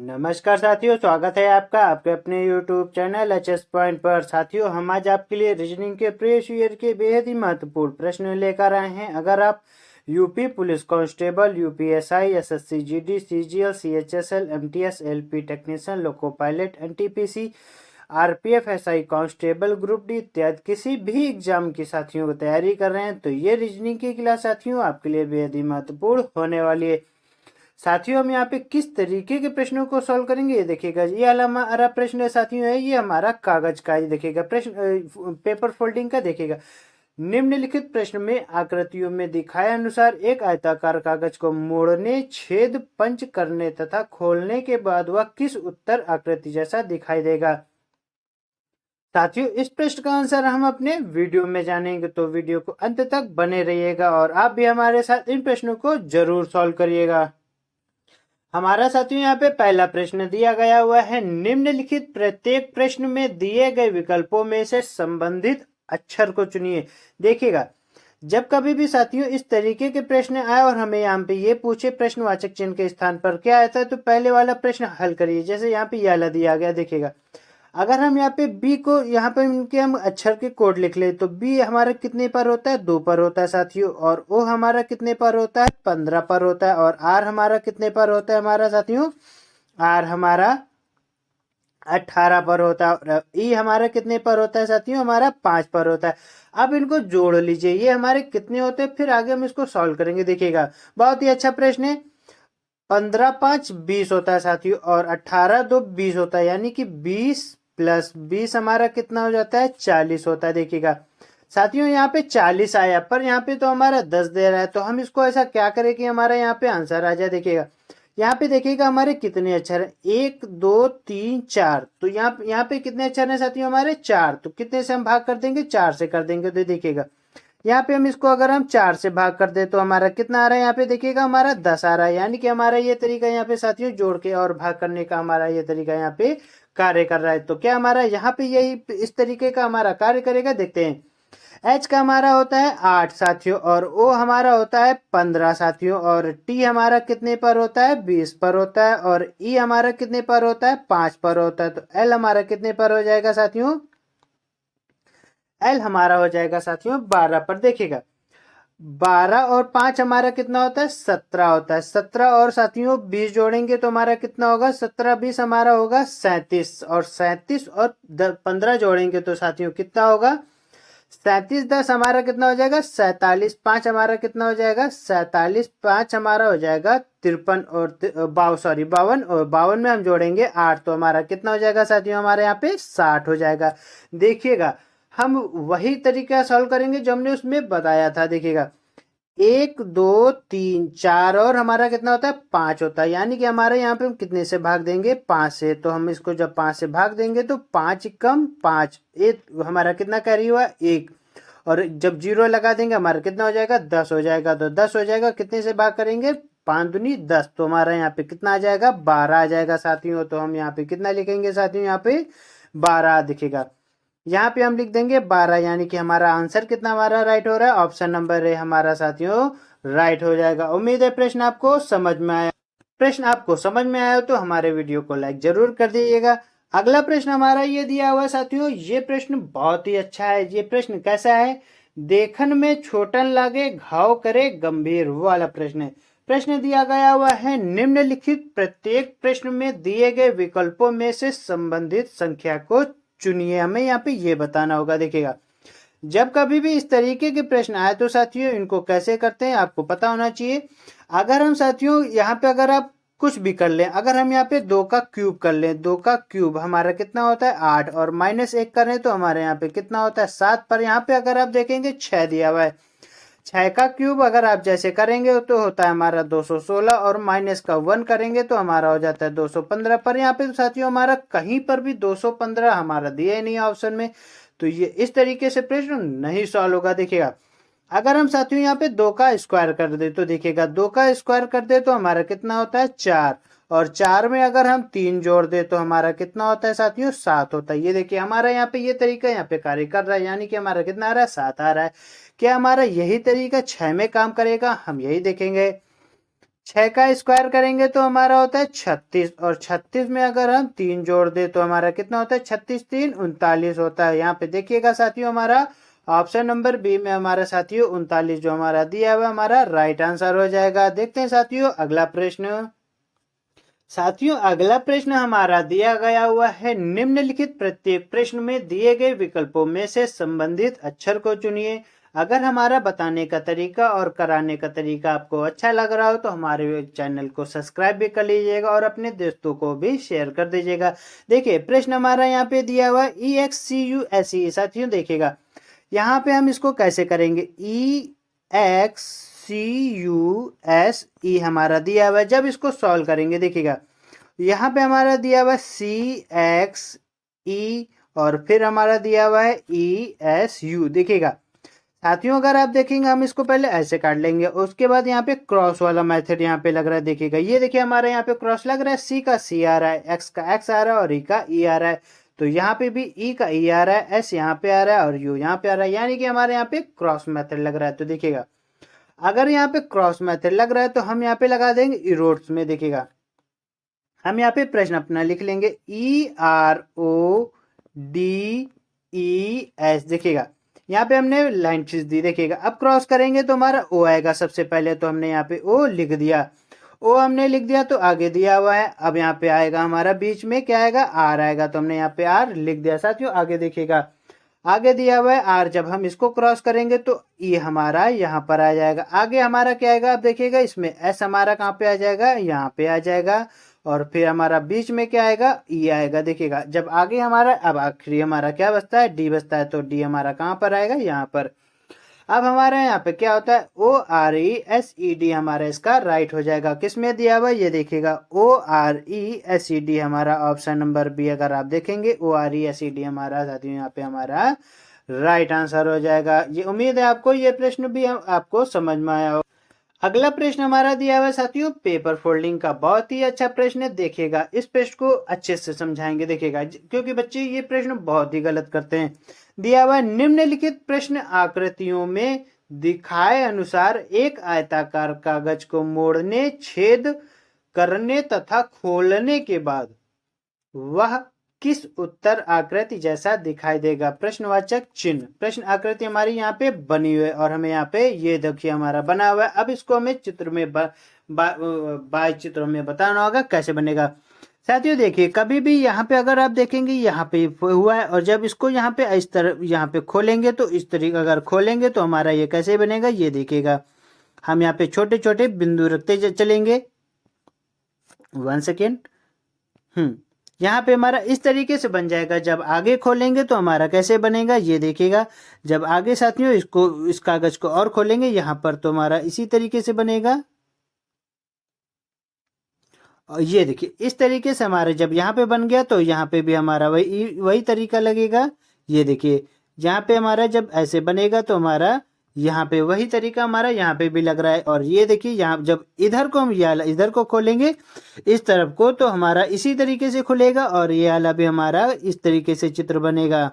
नमस्कार साथियों, स्वागत है आपका आपके अपने YouTube चैनल HS पॉइंट पर। साथियों, हम आज आपके लिए रीजनिंग के प्रीवियस ईयर के बेहद ही महत्वपूर्ण प्रश्न लेकर आए हैं। अगर आप UP police constable, UPSI, SSC GD, CGL, CHSL, MTS, LP technician, loco pilot, NTPC, RPF, SI constable, group D इत्यादि किसी भी एग्जाम की साथियों को तैयारी कर रहे हैं तो ये रीजनिंग की क्लास साथियों आपके लिए बेहद ही महत्वपूर्ण होने वाली है। साथियों, हम यहाँ पे किस तरीके के प्रश्नों को सॉल्व करेंगे ये देखिएगा। ये हमारा प्रश्न है साथियों, है ये हमारा कागज का, ये देखिएगा प्रश्न पेपर फोल्डिंग का। देखिएगा, निम्नलिखित प्रश्न में आकृतियों में दिखाए अनुसार एक आयताकार कागज को मोड़ने, छेद, पंच करने तथा खोलने के बाद वह किस उत्तर आकृति जैसा दिखाई देगा। साथियों, इस प्रश्न का आंसर हम अपने वीडियो में जानेंगे, तो वीडियो को अंत तक बने रहिएगा और आप भी हमारे साथ इन प्रश्नों को जरूर सॉल्व करिएगा। हमारा साथियों यहाँ पे पहला प्रश्न दिया गया हुआ है, निम्नलिखित प्रत्येक प्रश्न में दिए गए विकल्पों में से संबंधित अक्षर को चुनिए। देखिएगा, जब कभी भी साथियों इस तरीके के प्रश्न आए और हमें यहाँ पे ये पूछे प्रश्नवाचक चिन्ह के स्थान पर क्या आता है, तो पहले वाला प्रश्न हल करिए। जैसे यहाँ पे ये वाला दिया गया, देखिएगा अगर हम यहाँ पे बी को यहाँ पे इनके हम अक्षर के कोड लिख ले तो बी हमारा कितने पर होता है, 2 पर होता है साथियों। और ओ हमारा कितने पर होता है, 15 पर होता है। और आर हमारा कितने पर होता है हमारा साथियों, आर हमारा 18 पर होता है। और ई हमारा कितने पर होता है साथियों, हमारा 5 पर होता है। अब इनको जोड़ लीजिए, ये हमारे कितने होते हैं, फिर आगे हम इसको सॉल्व करेंगे। देखिएगा, बहुत ही अच्छा प्रश्न है। 15 5 20 होता है साथियों, और 18 2 20 होता है, यानी कि 20 प्लस 20 हमारा कितना हो जाता है, 40 होता है। देखिएगा साथियों, यहाँ पे 40 आया, पर यहाँ पे तो हमारा 10 दे रहा है, तो हम इसको ऐसा क्या करें कि हमारा यहाँ पे आंसर आ जाए। देखिएगा, यहाँ पे देखिएगा हमारे कितने अक्षर हैं, 1 2 3 4, तो यहाँ पे कितने अक्षर हैं साथियों, हमारे 4। तो कितने से हम भाग कर देंगे, 4 से कर देंगे। तो देखिएगा यहाँ पे हम इसको अगर हम 4 से भाग कर दे तो हमारा कितना आ रहा है, यहाँ पे देखिएगा हमारा 10 आ रहा है। यानी कि हमारा ये तरीका यहाँ पे साथियों जोड़ के और भाग करने का हमारा ये तरीका यहाँ पे कार्य कर रहा है। तो क्या हमारा यहाँ पे यही इस तरीके का हमारा कार्य करेगा, देखते हैं। एच का हमारा होता है 8 साथियों, और ओ हमारा होता है 15 साथियों, और टी हमारा कितने पर होता है, 20 पर होता है, और ई हमारा कितने पर होता है, 5 पर होता है। तो एल हमारा कितने पर हो जाएगा साथियों, एल हमारा हो जाएगा साथियों 12 पर। देखिएगा 12 और 5 हमारा कितना होता है, 17 होता है। 17 और साथियों 20 जोड़ेंगे तो हमारा कितना होगा, 17 20 हमारा होगा 37, और 37 और 15 जोड़ेंगे तो साथियों कितना होगा, 37 10 हमारा कितना हो जाएगा, 47। 5 हमारा कितना हो जाएगा, 47 5 हमारा हो जाएगा 53, और 52 और 52 में हम जोड़ेंगे 8, तो हमारा कितना हो जाएगा साथियों, हमारे यहाँ पे 60 हो जाएगा। देखिएगा, हम वही तरीका सॉल्व करेंगे जो हमने उसमें बताया था। देखिएगा 1 2 3 4 और हमारा कितना होता है, 5 होता है। यानी कि हमारे यहाँ पे हम कितने से भाग देंगे, 5 से। तो हम इसको जब 5 से भाग देंगे तो 5 कम 5, एक हमारा कितना कैरी हुआ, 1। और जब 0 लगा देंगे हमारा कितना हो जाएगा, 10 हो जाएगा। तो 10 हो जाएगा, कितने से भाग करेंगे, 5 दूनी 10, तो हमारा यहाँ पे कितना आ जाएगा, 12 आ जाएगा साथियों। तो हम यहाँ पे कितना लिखेंगे साथियों, यहाँ पे 12 दिखेगा। यहाँ पे हम लिख देंगे 12, यानी कि हमारा आंसर कितना हमारा राइट हो रहा है, ऑप्शन नंबर ए हमारा साथियों राइट हो जाएगा। उम्मीद है प्रश्न आपको समझ में आया। प्रश्न आपको समझ में आया तो हमारे वीडियो को लाइक जरूर कर दीजिएगा। अगला प्रश्न हमारा ये दिया हुआ है साथियों, ये प्रश्न बहुत ही अच्छा है। ये प्रश्न कैसा है, देखन में छोटन लागे घाव करे गंभीर, वो वाला प्रश्न है। प्रश्न दिया गया हुआ है, निम्नलिखित प्रत्येक प्रश्न में दिए गए विकल्पों में से संबंधित संख्या को चुनिए। हमें यहाँ पे ये बताना होगा। देखिएगा, जब कभी भी इस तरीके के प्रश्न आए तो साथियों इनको कैसे करते हैं आपको पता होना चाहिए। अगर हम साथियों यहाँ पे अगर आप कुछ भी कर लें, अगर हम यहाँ पे 2 का क्यूब कर लें, 2 का क्यूब हमारा कितना होता है, 8, और -1 करें तो हमारे यहाँ पे कितना होता है, 7। पर यहाँ पे अगर आप देखेंगे 6 दिया हुआ है। 6 का क्यूब अगर आप जैसे करेंगे तो होता है हमारा 216, और माइनस का 1 करेंगे तो हमारा हो जाता है 215। पर यहाँ पे साथियों हमारा कहीं पर भी 215 हमारा दिया ही नहीं है ऑप्शन में, तो ये इस तरीके से प्रश्न नहीं सॉल्व होगा। देखिएगा, अगर हम साथियों यहाँ पे 2 का स्क्वायर कर दे तो देखिएगा 2 का स्क्वायर कर दे तो हमारा कितना होता है, 4, और 4 में अगर हम 3 जोड़ दे तो हमारा कितना होता है साथियों, 7 होता है। ये देखिए हमारा यहाँ पे ये तरीका यहाँ पे कार्य कर रहा है, यानी कि हमारा कितना आ रहा है, 7 आ रहा है। क्या हमारा यही तरीका 6 में काम करेगा, हम यही देखेंगे। 6 का स्क्वायर करेंगे तो हमारा होता है 36, और 36 में अगर हम 3 जोड़ दे तो हमारा कितना होता है, 36 3 39 होता है। यहाँ पे देखिएगा साथियों, हमारा ऑप्शन नंबर बी में हमारा साथियों 39 जो हमारा दिया हुआ हमारा राइट आंसर हो जाएगा। देखते हैं साथियों अगला प्रश्न। साथियों अगला प्रश्न हमारा दिया गया हुआ है, निम्नलिखित प्रत्येक प्रश्न में दिए गए विकल्पों में से संबंधित अक्षर को चुनिए। अगर हमारा बताने का तरीका और कराने का तरीका आपको अच्छा लग रहा हो तो हमारे चैनल को सब्सक्राइब भी कर लीजिएगा और अपने दोस्तों को भी शेयर कर दीजिएगा। देखिए प्रश्न हमारा यहाँ पे दिया हुआ EXCUSE। साथियों देखिएगा यहाँ पे हम इसको कैसे करेंगे, EXCUSE हमारा दिया हुआ है। जब इसको सॉल्व करेंगे देखिएगा यहाँ पे हमारा दिया हुआ है CXE और फिर हमारा दिया हुआ है ESU। देखिएगा साथियों अगर आप देखेंगे हम इसको पहले ऐसे काट लेंगे, उसके बाद यहाँ पे क्रॉस वाला मेथड यहाँ पे लग रहा है। देखिएगा ये देखिए हमारा यहाँ पे क्रॉस लग रहा है, C का C आ रहा है, X का X आ रहा है और E का E आ रहा है। तो यहाँ पे भी E का E आ रहा है, S यहाँ पे आ रहा है और U यहाँ पे आ रहा है, यानी कि हमारे यहाँ पे क्रॉस मेथड लग रहा है। तो देखिएगा अगर यहाँ पे क्रॉस मेथड लग रहा है तो हम यहाँ पे लगा देंगे इरोड्स में। देखिएगा हम यहाँ पे प्रश्न अपना लिख लेंगे ERODES। देखिएगा यहाँ पे हमने लाइन खींच दी। देखिएगा अब क्रॉस करेंगे तो हमारा O आएगा सबसे पहले, तो हमने यहाँ पे O लिख दिया। O हमने लिख दिया तो आगे दिया हुआ है, अब यहाँ पे आएगा हमारा बीच में क्या आएगा, R आएगा, तो हमने यहाँ पे R लिख दिया। साथियों आगे देखिएगा आगे दिया हुआ है R, जब हम इसको क्रॉस करेंगे तो E हमारा यहाँ पर आ जाएगा। आगे हमारा क्या आएगा, अब देखिएगा इसमें S हमारा कहाँ पे आ जाएगा, यहाँ पे आ जाएगा, और फिर हमारा बीच में क्या आएगा, E आएगा। देखिएगा जब आगे हमारा अब आखिरी हमारा क्या बचता है, D बचता है, तो D हमारा कहाँ पर आएगा, यहाँ पर। अब हमारे यहाँ पे क्या होता है, ORESED हमारा इसका राइट हो जाएगा। किस में दिया हुआ ये देखिएगा ORESED हमारा ऑप्शन नंबर बी। अगर आप देखेंगे ORESED हमारा साथियों यहाँ पे हमारा राइट आंसर हो जाएगा। ये उम्मीद है आपको ये प्रश्न भी आपको समझ में आया हो। अगला प्रश्न हमारा दिया हुआ है साथियों पेपर फोल्डिंग का, बहुत ही अच्छा प्रश्न है। देखिएगा इस प्रश्न को अच्छे से समझाएंगे। देखिएगा क्योंकि बच्चे ये प्रश्न बहुत ही गलत करते हैं। दिया हुआ निम्नलिखित प्रश्न आकृतियों में दिखाए अनुसार एक आयताकार कागज को मोड़ने, छेद करने तथा खोलने के बाद वह किस उत्तर आकृति जैसा दिखाई देगा। प्रश्नवाचक चिन्ह। प्रश्न आकृति हमारी यहाँ पे बनी हुई है और हमें यहाँ पे ये देखिए हमारा बना हुआ है। अब इसको हमें चित्र में बाय चित्रों में बताना होगा कैसे बनेगा। साथियों देखिए कभी भी यहाँ पे अगर आप देखेंगे यहाँ पे हुआ है, और जब इसको यहाँ पे इस तरह यहाँ पे खोलेंगे तो इस तरीके अगर खोलेंगे तो हमारा ये कैसे बनेगा, ये देखिएगा हम यहाँ पे छोटे छोटे बिंदु रखते चलेंगे। 1 सेकेंड। यहाँ पे हमारा इस तरीके से बन जाएगा। जब आगे खोलेंगे तो हमारा कैसे बनेगा, ये देखिएगा। जब आगे साथियों इसको इस कागज को और खोलेंगे यहाँ पर तो हमारा इसी तरीके से बनेगा। और ये देखिए इस तरीके से हमारे जब यहाँ पे बन गया तो यहाँ पे भी हमारा वही तरीका लगेगा। ये देखिए यहाँ पे हमारा जब ऐसे बनेगा तो हमारा यहाँ पे वही तरीका हमारा यहाँ पे भी लग रहा है। और ये देखिए यहाँ जब इधर को हम ये इधर को खोलेंगे इस तरफ को तो हमारा इसी तरीके से खुलेगा, और ये वाला भी हमारा इस तरीके से चित्र बनेगा।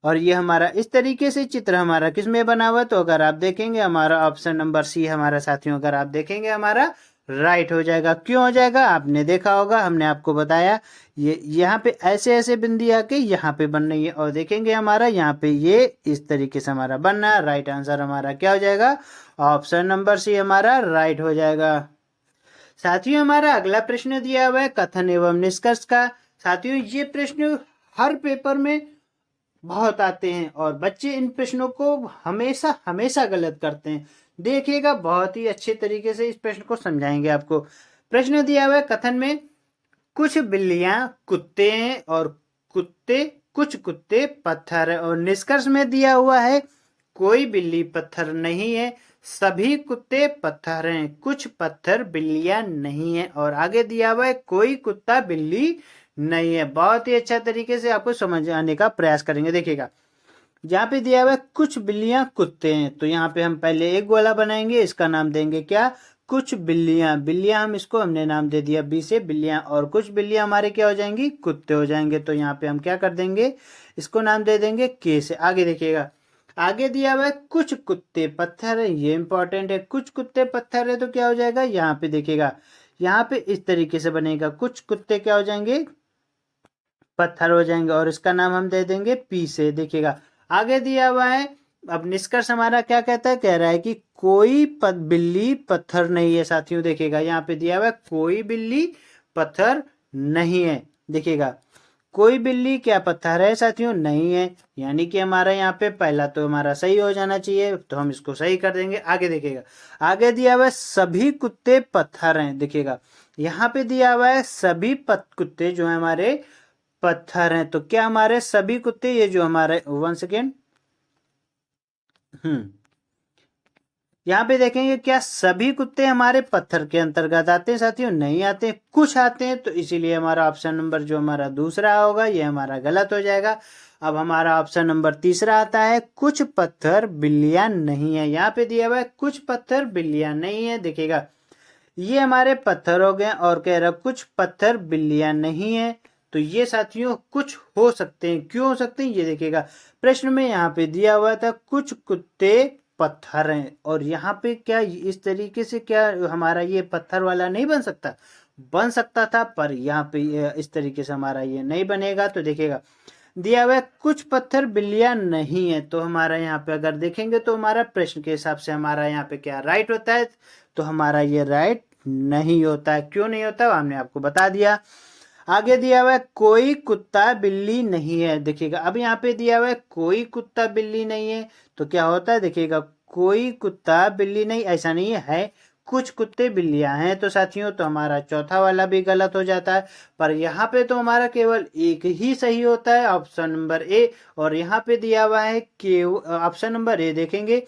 और ये हमारा इस तरीके से चित्र हमारा किस में बना हुआ, तो अगर आप देखेंगे हमारा ऑप्शन नंबर सी हमारा साथियों अगर आप देखेंगे हमारा राइट हो जाएगा। क्यों हो जाएगा, आपने देखा होगा, हमने आपको बताया। ये यहाँ पे ऐसे ऐसे बिंदी आके यहाँ पे बन रही है, और देखेंगे हमारा यहाँ पे ये इस तरीके से हमारा बनना है। राइट आंसर हमारा क्या हो जाएगा, ऑप्शन नंबर सी हमारा राइट हो जाएगा। साथियों हमारा अगला प्रश्न दिया हुआ है कथन एवं निष्कर्ष का। साथियों ये प्रश्न हर पेपर में बहुत आते हैं और बच्चे इन प्रश्नों को हमेशा हमेशा गलत करते हैं। देखिएगा बहुत ही अच्छे तरीके से इस प्रश्न को समझाएंगे आपको। प्रश्न दिया हुआ है कथन में कुछ बिल्लियां कुत्ते हैं और कुछ कुत्ते पत्थर है, और निष्कर्ष में दिया हुआ है कोई बिल्ली पत्थर नहीं है, सभी कुत्ते पत्थर हैं, कुछ पत्थर बिल्लियां नहीं है, और आगे दिया हुआ है कोई कुत्ता बिल्ली नहीं है। बहुत ही अच्छा तरीके से आपको समझाने का प्रयास करेंगे। देखिएगा जहाँ पे दिया हुआ है कुछ बिल्लियां कुत्ते हैं, तो यहाँ पे हम पहले एक गोला बनाएंगे, इसका नाम देंगे क्या, कुछ बिल्लियां हम इसको हमने नाम दे दिया बी से बिल्लियां, और कुछ बिल्लियां हमारे क्या हो जाएंगी, कुत्ते हो जाएंगे। तो यहाँ पे हम क्या कर देंगे, इसको नाम दे देंगे के से। आगे देखिएगा आगे दिया हुआ है कुछ कुत्ते पत्थर है, ये इंपॉर्टेंट है। कुछ कुत्ते पत्थर है तो क्या हो जाएगा, यहाँ पे देखिएगा, यहाँ पे इस तरीके से बनेगा, कुछ कुत्ते क्या हो जाएंगे, पत्थर हो जाएंगे, और इसका नाम हम दे देंगे पी से। देखिएगा आगे दिया हुआ है, अब निष्कर्ष हमारा क्या कहता है, कह रहा है कि कोई बिल्ली पत्थर नहीं है साथियों। देखिएगा यहाँ पे दिया हुआ है कोई बिल्ली पत्थर नहीं है। देखिएगा कोई बिल्ली क्या पत्थर है साथियों, नहीं है, यानी कि हमारा यहाँ पे पहला तो हमारा सही हो जाना चाहिए, तो हम इसको सही कर देंगे। आगे देखिएगा, आगे दिया हुआ है सभी कुत्ते पत्थर हैं। देखिएगा यहाँ पे दिया हुआ है सभी कुत्ते जो है हमारे पत्थर हैं, तो क्या हमारे सभी कुत्ते, ये जो हमारे 1 सेकेंड, यहाँ पे देखेंगे क्या सभी कुत्ते हमारे पत्थर के अंतर्गत आते हैं साथियों, नहीं आते, कुछ आते हैं, तो इसीलिए हमारा ऑप्शन नंबर जो हमारा दूसरा होगा ये हमारा गलत हो जाएगा। अब हमारा ऑप्शन नंबर तीसरा आता है कुछ पत्थर बिल्लियां नहीं है। यहाँ पे दिया हुआ है कुछ पत्थर बिल्लियां नहीं है। देखिएगा ये हमारे पत्थर हो गए, और कह रहा कुछ पत्थर बिल्लियां नहीं है, तो ये साथियों कुछ हो सकते हैं। क्यों हो सकते हैं, ये देखिएगा प्रश्न में यहाँ पे दिया हुआ था कुछ कुत्ते पत्थर हैं, और यहाँ पे क्या इस तरीके से क्या हमारा ये पत्थर वाला नहीं बन सकता, बन सकता था, पर यहाँ पे इस तरीके से हमारा ये नहीं बनेगा। तो देखिएगा दिया हुआ है कुछ पत्थर बिल्लियां नहीं है, तो हमारा यहाँ पे अगर देखेंगे तो हमारा प्रश्न के हिसाब से हमारा यहाँ पे क्या राइट होता है, तो हमारा ये राइट नहीं होता है। क्यों नहीं होता हमने आपको बता दिया। आगे दिया हुआ है कोई कुत्ता बिल्ली नहीं है। देखिएगा अब यहाँ पे दिया हुआ है कोई कुत्ता बिल्ली नहीं है, तो क्या होता है, देखिएगा कोई कुत्ता बिल्ली नहीं, ऐसा नहीं है, कुछ कुत्ते बिल्लियां हैं, तो साथियों तो हमारा चौथा वाला भी गलत हो जाता है। पर यहाँ पे तो हमारा केवल एक ही सही होता है, ऑप्शन नंबर ए। और यहाँ पे दिया हुआ है ऑप्शन नंबर ए, देखेंगे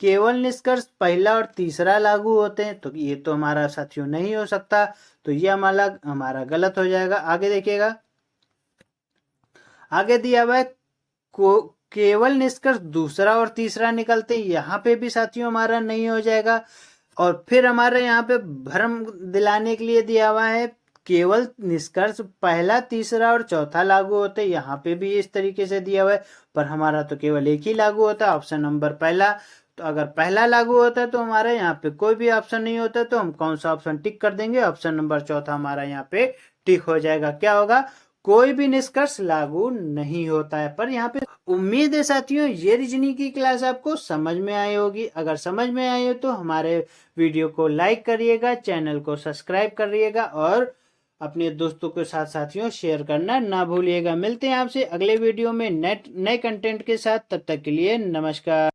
केवल निष्कर्ष पहला और तीसरा लागू होते हैं, तो ये तो हमारा साथियों नहीं हो सकता, तो ये हमारा गलत हो जाएगा। आगे देखिएगा, आगे दिया हुआ है केवल निष्कर्ष दूसरा और तीसरा निकलते, यहाँ पे भी साथियों हमारा नहीं हो जाएगा। और फिर हमारे यहाँ पे भ्रम दिलाने के लिए दिया हुआ है केवल निष्कर्ष पहला तीसरा और चौथा लागू होते, यहाँ पे भी इस तरीके से दिया हुआ है, पर हमारा तो केवल एक ही लागू होता है, ऑप्शन नंबर पहला। तो अगर पहला लागू होता है तो हमारे यहाँ पे कोई भी ऑप्शन नहीं होता, तो हम कौन सा ऑप्शन टिक कर देंगे, ऑप्शन नंबर चौथा हमारा यहाँ पे टिक हो जाएगा। क्या होगा, कोई भी निष्कर्ष लागू नहीं होता है। पर यहाँ पे उम्मीद है साथियों ये रीजनिंग की क्लास आपको समझ में आई होगी। अगर समझ में आई हो तो हमारे वीडियो को लाइक करिएगा, चैनल को सब्सक्राइब करिएगा, और अपने दोस्तों के साथ साथियों शेयर करना ना भूलिएगा। मिलते हैं आपसे अगले वीडियो में नए कंटेंट के साथ, तब तक के लिए नमस्कार।